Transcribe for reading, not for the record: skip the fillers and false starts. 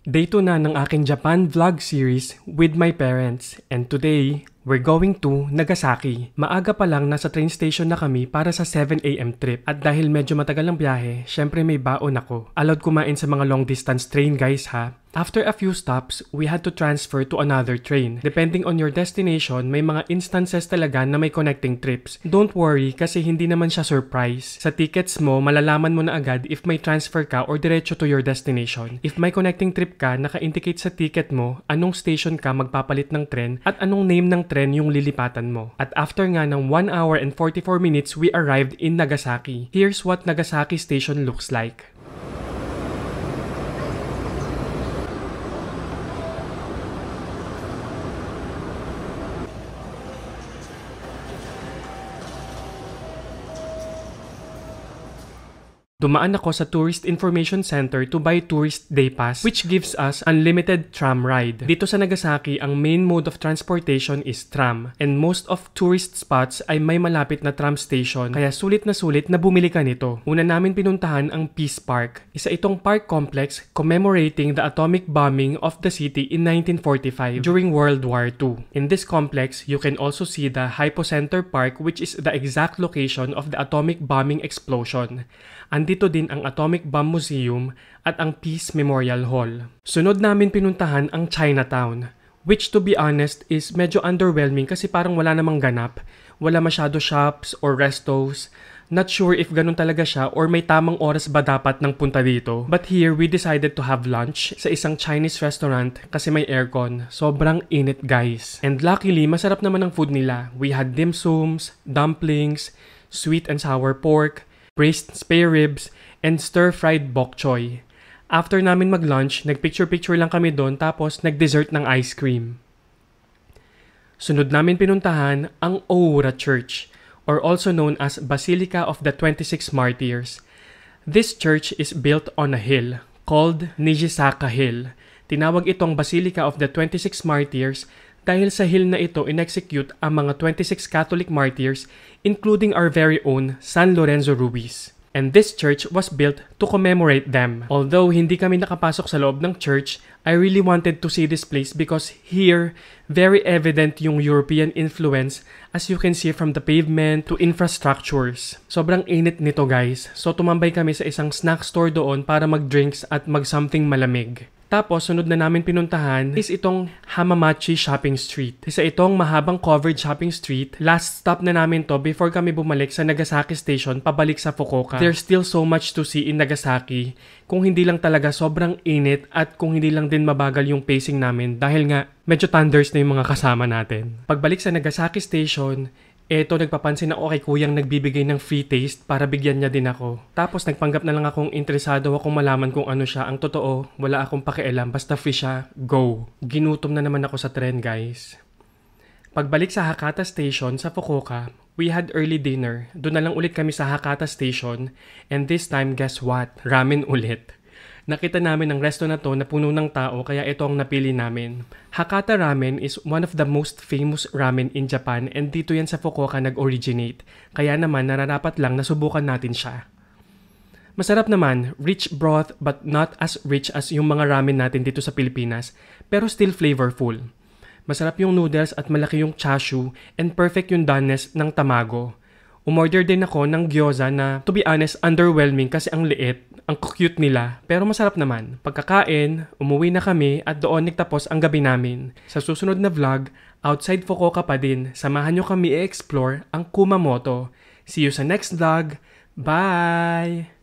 Day 2 na ng aking Japan vlog series with my parents, and today, we're going to Nagasaki. Maaga pa lang nasa train station na kami para sa 7 AM trip, at dahil medyo matagal ang biyahe, syempre may baon ako. Allowed kumain sa mga long distance train guys ha. After a few stops, we had to transfer to another train. Depending on your destination, may mga instances talaga na may connecting trips. Don't worry kasi hindi naman siya surprise. Sa tickets mo, malalaman mo na agad if may transfer ka or diretso to your destination. If may connecting trip ka, naka-indicate sa ticket mo anong station ka magpapalit ng tren at anong name ng tren yung lilipatan mo. At after nga ng 1 hour and 44 minutes, we arrived in Nagasaki. Here's what Nagasaki station looks like. Dumaan ako sa Tourist Information Center to buy Tourist Day Pass, which gives us unlimited tram ride. Dito sa Nagasaki, ang main mode of transportation is tram, and most of tourist spots ay may malapit na tram station, kaya sulit na bumili ka nito. Una namin pinuntahan ang Peace Park. Isa itong park complex commemorating the atomic bombing of the city in 1945 during World War II. In this complex, you can also see the Hypocenter Park, which is the exact location of the atomic bombing explosion. Andito din ang Atomic Bomb Museum at ang Peace Memorial Hall. Sunod namin pinuntahan ang Chinatown, which to be honest is medyo underwhelming kasi parang wala namang ganap. Wala masyado shops or restos. Not sure if ganun talaga siya or may tamang oras ba dapat ng punta dito. But here, we decided to have lunch sa isang Chinese restaurant kasi may aircon. Sobrang init guys. And luckily, masarap naman ang food nila. We had dim sums, dumplings, sweet and sour pork, braised spare ribs, and stir-fried bok choy. After namin mag-lunch, nag-picture-picture lang kami doon tapos nag-dessert ng ice cream. Sunod namin pinuntahan ang Oura Church, or also known as Basilica of the 26 Martyrs. This church is built on a hill called Nijisaka Hill. Tinawag itong Basilica of the 26 Martyrs dahil sa hill na ito in-execute ang mga 26 Catholic martyrs, including our very own San Lorenzo Ruiz. And this church was built to commemorate them. Although hindi kami nakapasok sa loob ng church, I really wanted to see this place because here, very evident yung European influence as you can see from the pavement to infrastructures. Sobrang init nito guys, so tumambay kami sa isang snack store doon para mag-drinks at mag-something malamig. Tapos, sunod na namin pinuntahan is itong Hamamachi Shopping Street. Isa itong mahabang covered shopping street. Last stop na namin to before kami bumalik sa Nagasaki Station pabalik sa Fukuoka. There's still so much to see in Nagasaki. Kung hindi lang talaga sobrang init at kung hindi lang din mabagal yung pacing namin dahil nga medyo thunders na yung mga kasama natin. Pagbalik sa Nagasaki Station, eto, nagpapansin ako kay kuyang nagbibigay ng free taste para bigyan niya din ako. Tapos nagpanggap na lang akong interesado akong malaman kung ano siya. Ang totoo, wala akong pakialam. Basta free siya, go. Ginutom na naman ako sa tren guys. Pagbalik sa Hakata Station sa Fukuoka, we had early dinner. Doon na lang ulit kami sa Hakata Station. And this time, guess what? Ramen ulit. Nakita namin ang resto na to na puno ng tao kaya ito ang napili namin. Hakata Ramen is one of the most famous ramen in Japan and dito yan sa Fukuoka nag-originate. Kaya naman nararapat lang na subukan natin siya. Masarap naman, rich broth but not as rich as yung mga ramen natin dito sa Pilipinas, pero still flavorful. Masarap yung noodles at malaki yung chashu and perfect yung doneness ng tamago. Umorder din ako ng gyoza na, to be honest, underwhelming kasi ang liit, ang cute nila, pero masarap naman. Pagkakain, umuwi na kami at doon nagtapos ang gabi namin. Sa susunod na vlog, outside Fukuoka pa din, samahan nyo kami i-explore ang Kumamoto. See you sa next vlog. Bye!